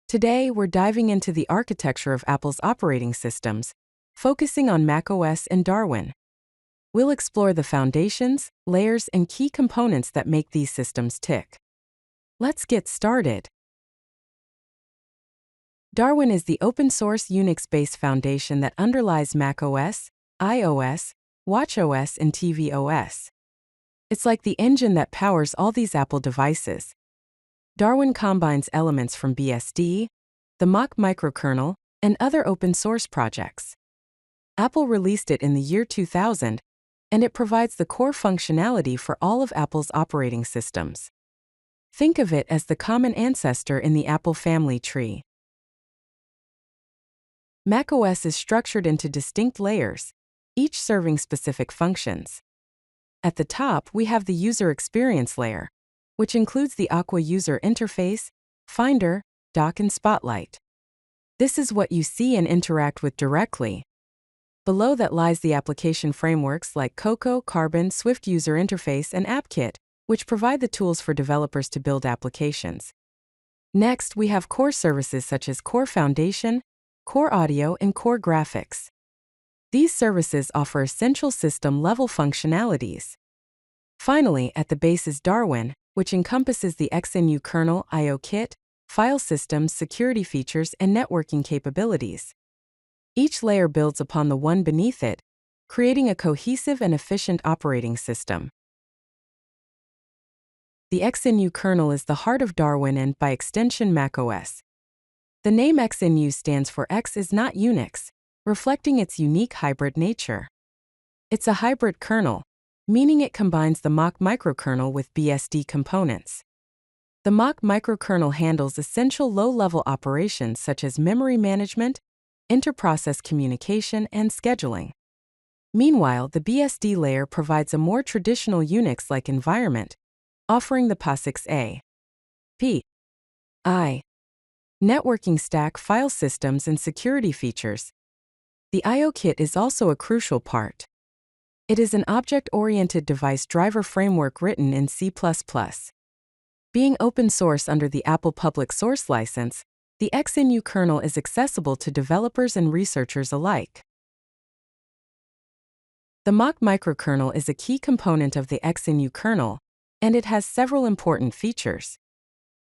Today, we're diving into the architecture of Apple's operating systems, focusing on macOS and Darwin. We'll explore the foundations, layers, and key components that make these systems tick. Let's get started. Darwin is the open-source Unix-based foundation that underlies macOS, iOS, watchOS, and tvOS. It's like the engine that powers all these Apple devices. Darwin combines elements from BSD, the Mach microkernel, and other open-source projects. Apple released it in the year 2000, and it provides the core functionality for all of Apple's operating systems. Think of it as the common ancestor in the Apple family tree. macOS is structured into distinct layers, each serving specific functions. At the top, we have the user experience layer, which includes the Aqua user interface, Finder, Dock, and Spotlight. This is what you see and interact with directly. Below that lies the application frameworks like Cocoa, Carbon, Swift User Interface, and AppKit, which provide the tools for developers to build applications. Next, we have core services such as Core Foundation, Core Audio, and Core Graphics. These services offer essential system-level functionalities. Finally, at the base is Darwin, which encompasses the XNU Kernel, I/O kit, file systems, security features, and networking capabilities. Each layer builds upon the one beneath it, creating a cohesive and efficient operating system. The XNU kernel is the heart of Darwin and, by extension, macOS. The name XNU stands for X is not Unix, reflecting its unique hybrid nature. It's a hybrid kernel, meaning it combines the Mach microkernel with BSD components. The Mach microkernel handles essential low-level operations such as memory management, inter-process communication, and scheduling. Meanwhile, the BSD layer provides a more traditional Unix-like environment, offering the POSIX API, networking stack, file systems, and security features. The I/O kit is also a crucial part. It is an object-oriented device driver framework written in C++. Being open source under the Apple Public Source License, the XNU kernel is accessible to developers and researchers alike. The Mach microkernel is a key component of the XNU kernel, and it has several important features.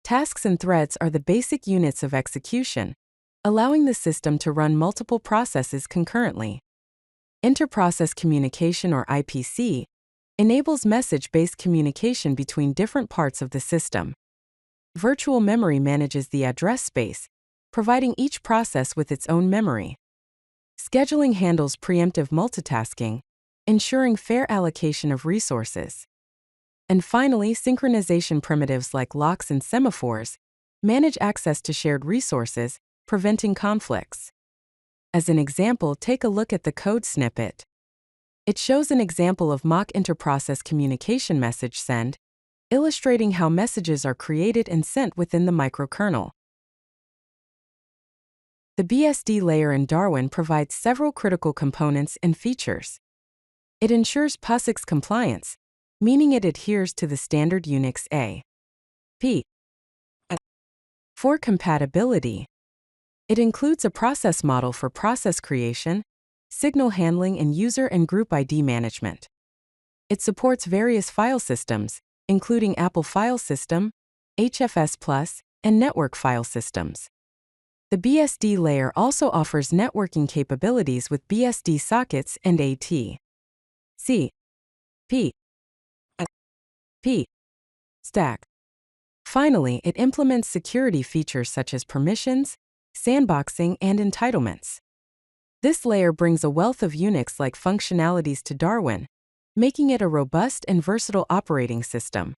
Tasks and threads are the basic units of execution, allowing the system to run multiple processes concurrently. Inter-process communication, or IPC, enables message-based communication between different parts of the system. Virtual memory manages the address space, providing each process with its own memory. Scheduling handles preemptive multitasking, ensuring fair allocation of resources. And finally, synchronization primitives like locks and semaphores manage access to shared resources, preventing conflicts. As an example, take a look at the code snippet. It shows an example of Mach inter-process communication message send, illustrating how messages are created and sent within the microkernel. The BSD layer in Darwin provides several critical components and features. It ensures POSIX compliance, meaning it adheres to the standard Unix API. For compatibility, it includes a process model for process creation, signal handling, and user and group ID management. It supports various file systems, including Apple File System, HFS+, and network file systems. The BSD layer also offers networking capabilities with BSD sockets and ATCP stack. Finally, it implements security features such as permissions, sandboxing, and entitlements. This layer brings a wealth of Unix-like functionalities to Darwin, making it a robust and versatile operating system.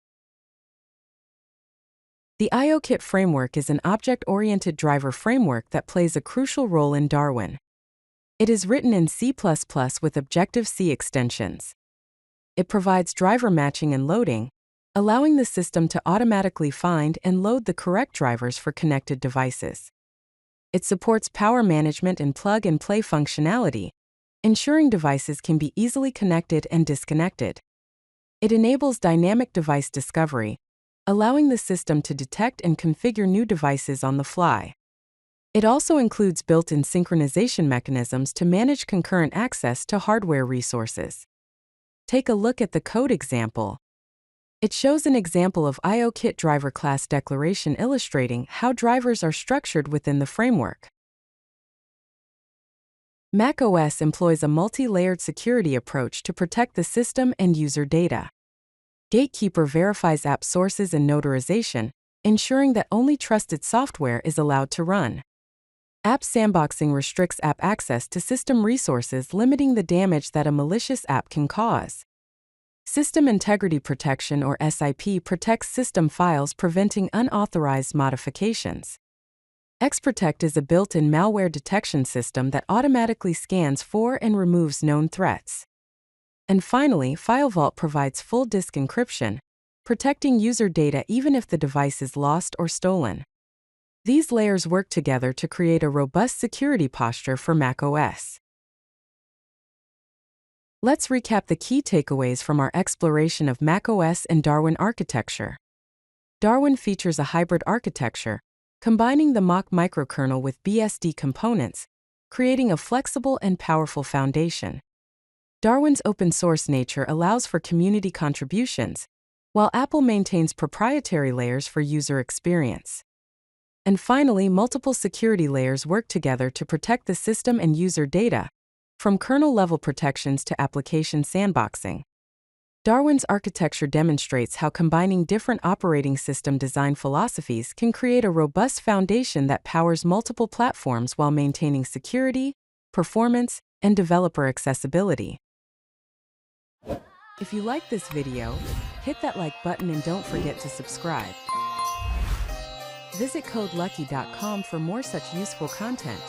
The I/O kit framework is an object-oriented driver framework that plays a crucial role in Darwin. It is written in C++ with Objective-C extensions. It provides driver matching and loading, allowing the system to automatically find and load the correct drivers for connected devices. It supports power management and plug-and-play functionality, ensuring devices can be easily connected and disconnected. It enables dynamic device discovery, allowing the system to detect and configure new devices on the fly. It also includes built-in synchronization mechanisms to manage concurrent access to hardware resources. Take a look at the code example. It shows an example of IOKit driver class declaration illustrating how drivers are structured within the framework. macOS employs a multi-layered security approach to protect the system and user data. Gatekeeper verifies app sources and notarization, ensuring that only trusted software is allowed to run. App sandboxing restricts app access to system resources, limiting the damage that a malicious app can cause. System Integrity Protection, or SIP, protects system files, preventing unauthorized modifications. XProtect is a built-in malware detection system that automatically scans for and removes known threats. And finally, FileVault provides full disk encryption, protecting user data even if the device is lost or stolen. These layers work together to create a robust security posture for macOS. Let's recap the key takeaways from our exploration of macOS and Darwin architecture. Darwin features a hybrid architecture, combining the Mach microkernel with BSD components, creating a flexible and powerful foundation. Darwin's open-source nature allows for community contributions, while Apple maintains proprietary layers for user experience. And finally, multiple security layers work together to protect the system and user data, from kernel-level protections to application sandboxing. Darwin's architecture demonstrates how combining different operating system design philosophies can create a robust foundation that powers multiple platforms while maintaining security, performance, and developer accessibility. If you like this video, hit that like button and don't forget to subscribe. Visit codelucky.com for more such useful content.